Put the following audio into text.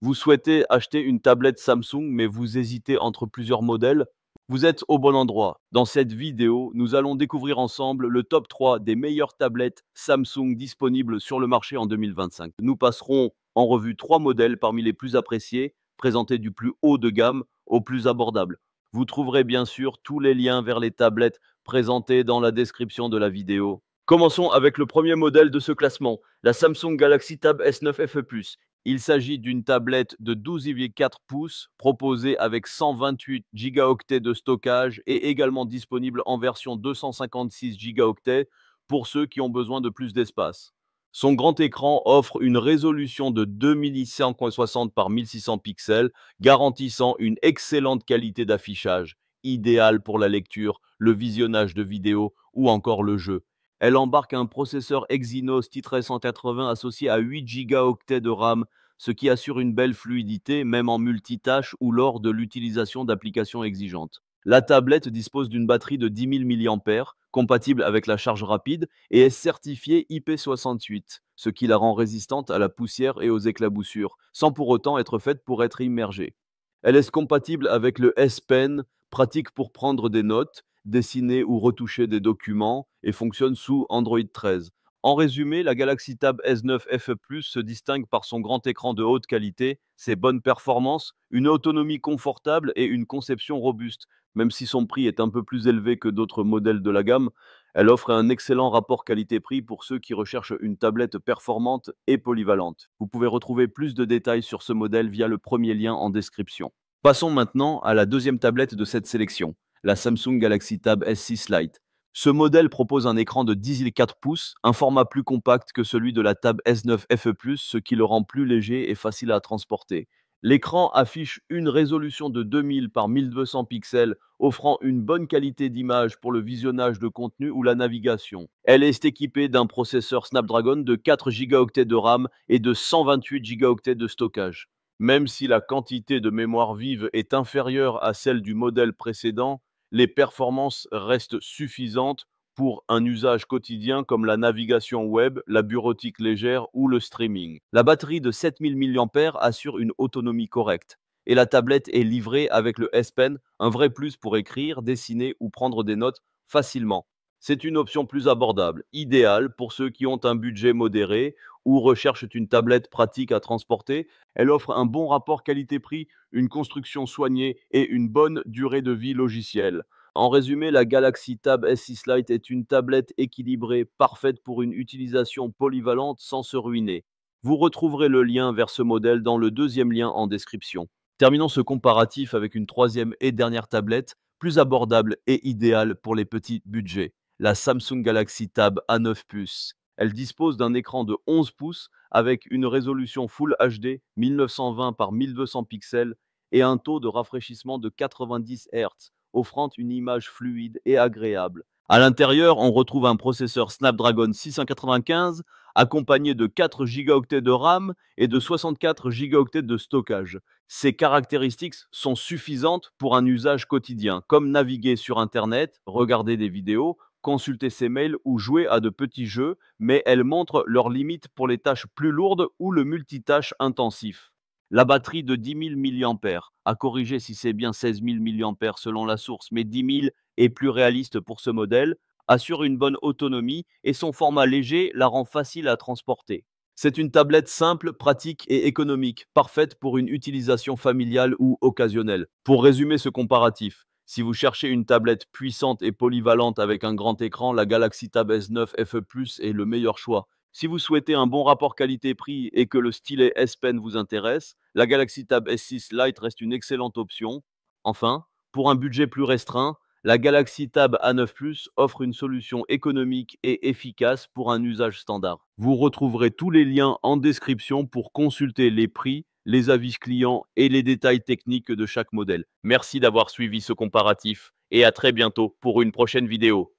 Vous souhaitez acheter une tablette Samsung, mais vous hésitez entre plusieurs modèles? Vous êtes au bon endroit. Dans cette vidéo, nous allons découvrir ensemble le top 3 des meilleures tablettes Samsung disponibles sur le marché en 2025. Nous passerons en revue 3 modèles parmi les plus appréciés, présentés du plus haut de gamme au plus abordable. Vous trouverez bien sûr tous les liens vers les tablettes présentées dans la description de la vidéo. Commençons avec le premier modèle de ce classement, la Samsung Galaxy Tab S9 FE+. Il s'agit d'une tablette de 12,4 pouces proposée avec 128 gigaoctets de stockage et également disponible en version 256 gigaoctets pour ceux qui ont besoin de plus d'espace. Son grand écran offre une résolution de 2160 par 1600 pixels, garantissant une excellente qualité d'affichage, idéale pour la lecture, le visionnage de vidéos ou encore le jeu. Elle embarque un processeur Exynos T1380 associé à 8 gigaoctets de RAM, ce qui assure une belle fluidité même en multitâche ou lors de l'utilisation d'applications exigeantes. La tablette dispose d'une batterie de 10 000 mAh, compatible avec la charge rapide, et est certifiée IP68, ce qui la rend résistante à la poussière et aux éclaboussures, sans pour autant être faite pour être immergée. Elle est compatible avec le S Pen, pratique pour prendre des notes, dessiner ou retoucher des documents et fonctionne sous Android 13. En résumé, la Galaxy Tab S9 FE+ se distingue par son grand écran de haute qualité, ses bonnes performances, une autonomie confortable et une conception robuste. Même si son prix est un peu plus élevé que d'autres modèles de la gamme, elle offre un excellent rapport qualité-prix pour ceux qui recherchent une tablette performante et polyvalente. Vous pouvez retrouver plus de détails sur ce modèle via le premier lien en description. Passons maintenant à la deuxième tablette de cette sélection, la Samsung Galaxy Tab S6 Lite. Ce modèle propose un écran de 10,4 pouces, un format plus compact que celui de la Tab S9 FE+, ce qui le rend plus léger et facile à transporter. L'écran affiche une résolution de 2000 par 1200 pixels, offrant une bonne qualité d'image pour le visionnage de contenu ou la navigation. Elle est équipée d'un processeur Snapdragon de 4 gigaoctets de RAM et de 128 gigaoctets de stockage. Même si la quantité de mémoire vive est inférieure à celle du modèle précédent, les performances restent suffisantes pour un usage quotidien comme la navigation web, la bureautique légère ou le streaming. La batterie de 7000 mAh assure une autonomie correcte. Et la tablette est livrée avec le S Pen, un vrai plus pour écrire, dessiner ou prendre des notes facilement. C'est une option plus abordable, idéale pour ceux qui ont un budget modéré ou recherchent une tablette pratique à transporter. Elle offre un bon rapport qualité-prix, une construction soignée et une bonne durée de vie logicielle. En résumé, la Galaxy Tab S6 Lite est une tablette équilibrée, parfaite pour une utilisation polyvalente sans se ruiner. Vous retrouverez le lien vers ce modèle dans le deuxième lien en description. Terminons ce comparatif avec une troisième et dernière tablette, plus abordable et idéale pour les petits budgets, la Samsung Galaxy Tab A9 Plus. Elle dispose d'un écran de 11 pouces avec une résolution Full HD 1920 par 1200 pixels et un taux de rafraîchissement de 90 Hz, offrant une image fluide et agréable. À l'intérieur, on retrouve un processeur Snapdragon 695 accompagné de 4 gigaoctets de RAM et de 64 gigaoctets de stockage. Ces caractéristiques sont suffisantes pour un usage quotidien, comme naviguer sur Internet, regarder des vidéos, consulter ses mails ou jouer à de petits jeux, mais elles montrent leurs limites pour les tâches plus lourdes ou le multitâche intensif. La batterie de 10 000 mAh, à corriger si c'est bien 16 000 mAh selon la source, mais 10 000 est plus réaliste pour ce modèle, assure une bonne autonomie et son format léger la rend facile à transporter. C'est une tablette simple, pratique et économique, parfaite pour une utilisation familiale ou occasionnelle. Pour résumer ce comparatif, si vous cherchez une tablette puissante et polyvalente avec un grand écran, la Galaxy Tab S9 FE+ est le meilleur choix. Si vous souhaitez un bon rapport qualité-prix et que le stylet S Pen vous intéresse, la Galaxy Tab S6 Lite reste une excellente option. Enfin, pour un budget plus restreint, la Galaxy Tab A9 Plus offre une solution économique et efficace pour un usage standard. Vous retrouverez tous les liens en description pour consulter les prix, les avis clients et les détails techniques de chaque modèle. Merci d'avoir suivi ce comparatif et à très bientôt pour une prochaine vidéo.